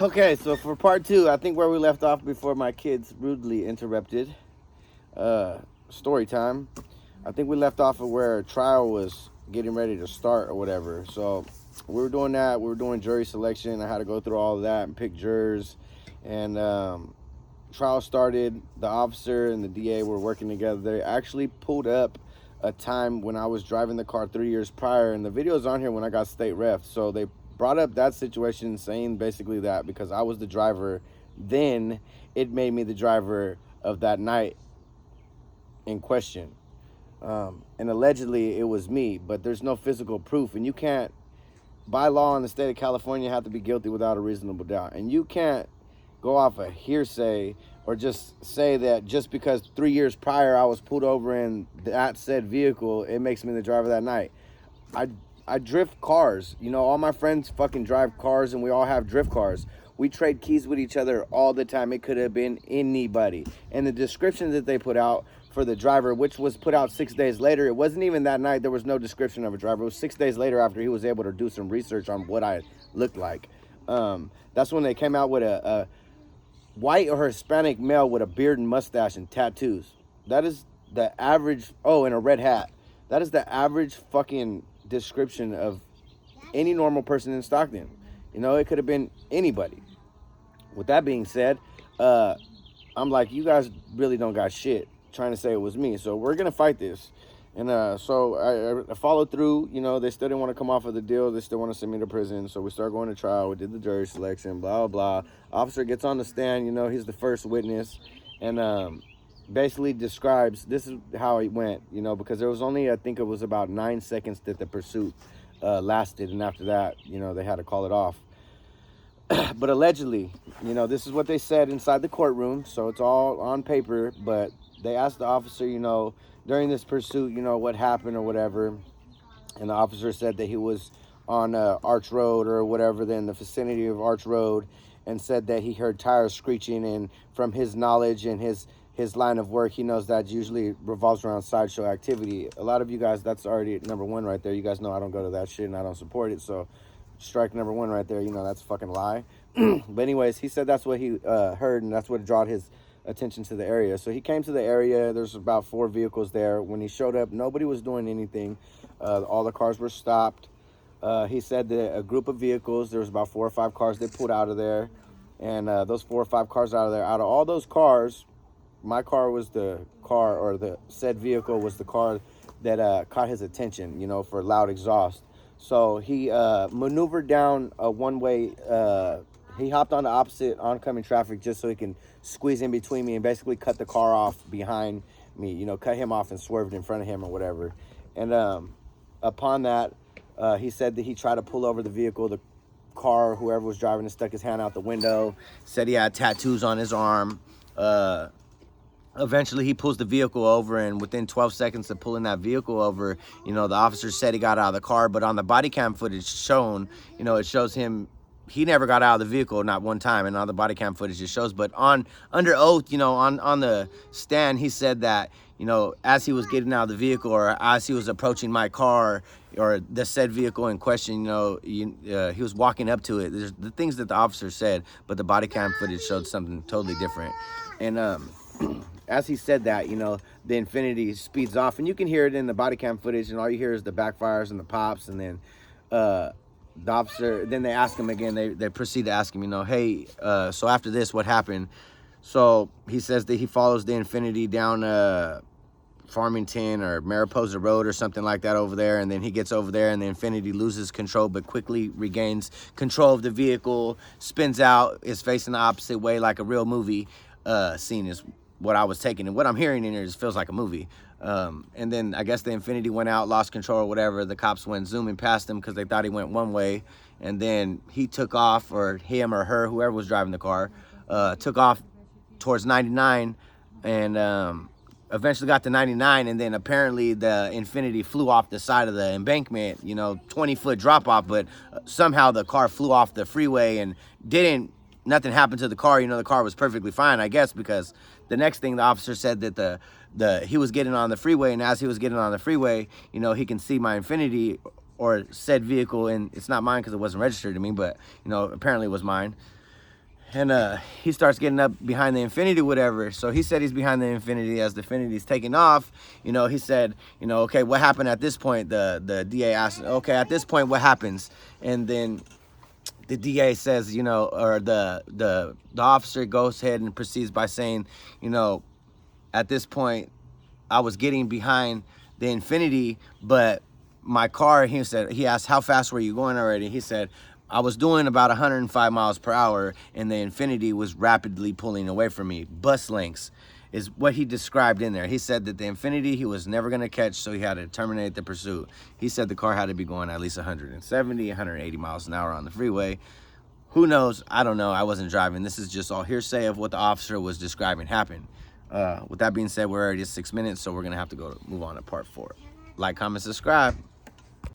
Okay, so for part two, I think where we left off before my kids rudely interrupted, story time. I think we left off of where trial was getting ready to start or whatever. So we were doing that. We were doing jury selection. I had to go through all of that and pick jurors. And trial started. The officer and the DA were working together. They actually pulled up a time when I was driving the car 3 years prior, and the video's on here when I got state ref. So they brought up that situation, saying basically that because I was the driver, then it made me the driver of that night in question. And allegedly it was me, but there's no physical proof, and you can't, by law in the state of California, have to be guilty without a reasonable doubt, and you can't go off a hearsay or just say that just because 3 years prior I was pulled over in that said vehicle, it makes me the driver that night. I drift cars. You know, all my friends fucking drive cars, and we all have drift cars. We trade keys with each other all the time. It could have been anybody. And the description that they put out for the driver, which was put out 6 days later, it wasn't even that night. There was no description of a driver. It was 6 days later after he was able to do some research on what I looked like. That's when they came out with a white or Hispanic male with a beard and mustache and tattoos. That is the average. Oh, and a red hat. That is the average fucking description of any normal person in Stockton. You know, it could have been anybody. With that being said, I'm like, you guys really don't got shit trying to say it was me. So we're going to fight this. And so I followed through. You know, they still didn't want to come off of the deal. They still want to send me to prison. So we started going to trial. We did the jury selection, blah, blah, blah. Officer gets on the stand. You know, he's the first witness. And basically describes, this is how it went, you know, because there was only, I think it was about 9 seconds that the pursuit lasted. And after that, you know, they had to call it off. But allegedly, you know, this is what they said inside the courtroom. So it's all on paper. But they asked the officer, you know, during this pursuit, you know, what happened or whatever. And the officer said that he was on Arch Road or whatever, then the vicinity of Arch Road, and said that he heard tires screeching. And from his knowledge and his line of work, he knows that usually revolves around sideshow activity. A lot of you guys, that's already number one right there. You guys know I don't go to that shit and I don't support it. So strike number one right there. You know, that's a fucking lie. But anyways, he said that's what he heard, and that's what brought his attention to the area. So he came to the area. There's about 4 vehicles there. When he showed up, nobody was doing anything. All the cars were stopped. He said that a group of vehicles, there was about 4 or 5 cars they pulled out of there. And those 4 or 5 cars out of there, out of all those cars, my car was the car, or the said vehicle was the car that caught his attention, you know, for loud exhaust. So he maneuvered down a one-way. He hopped on the opposite oncoming traffic just so he can squeeze in between me and basically cut the car off behind me, you know, cut him off and swerved in front of him or whatever. And upon that, he said that he tried to pull over the vehicle. The car, whoever was driving it, stuck his hand out the window, said he had tattoos on his arm. Eventually he pulls the vehicle over, and within 12 seconds of pulling that vehicle over, you know, the officer said he got out of the car, but on the body cam footage shown, you know, it shows him, he never got out of the vehicle, not one time, and on the body cam footage it shows. But under oath, you know, on the stand, he said that, you know, as he was getting out of the vehicle, or as he was approaching my car, or the said vehicle in question, you know, he was walking up to it. There's the things that the officer said, but the body cam footage showed something totally different. And as he said that, you know, the Infiniti speeds off, and you can hear it in the body cam footage, and all you hear is the backfires and the pops. And then the officer, then they ask him again, they proceed to ask him, you know, hey, so after this, what happened? So he says that he follows the Infiniti down Farmington or Mariposa Road or something like that over there, and then he gets over there and the Infiniti loses control but quickly regains control of the vehicle, spins out, is facing the opposite way like a real movie scene is what I was taking, and what I'm hearing in here just feels like a movie. And then I guess the Infiniti went out, lost control or whatever. The cops went zooming past him because they thought he went one way, and then he took off, or him or her, whoever was driving the car, took off towards 99, and eventually got to 99, and then apparently the Infiniti flew off the side of the embankment, you know, 20-foot drop off, but somehow the car flew off the freeway and nothing happened to the car. You know, the car was perfectly fine, I guess, because the next thing the officer said that he was getting on the freeway, and as he was getting on the freeway, you know, he can see my Infiniti or said vehicle, and it's not mine because it wasn't registered to me, but, you know, apparently it was mine. And he starts getting up behind the Infiniti, whatever. So he said he's behind the Infiniti. As the Infiniti's taking off, you know, he said, you know, okay, what happened at this point? The DA asked, okay, at this point, what happens? And then the DA says, you know, or the officer goes ahead and proceeds by saying, you know, at this point, I was getting behind the Infiniti, but my car, he asked, how fast were you going already? He said, I was doing about 105 miles per hour, and the Infiniti was rapidly pulling away from me. Bus lengths is what he described in there. He said that the Infiniti he was never going to catch, so he had to terminate the pursuit. He said the car had to be going at least 170, 180 miles an hour on the freeway. Who knows? I don't know. I wasn't driving. This is just all hearsay of what the officer was describing happened. With that being said, we're already at 6 minutes, so we're going to have to move on to part 4. Like, comment, subscribe.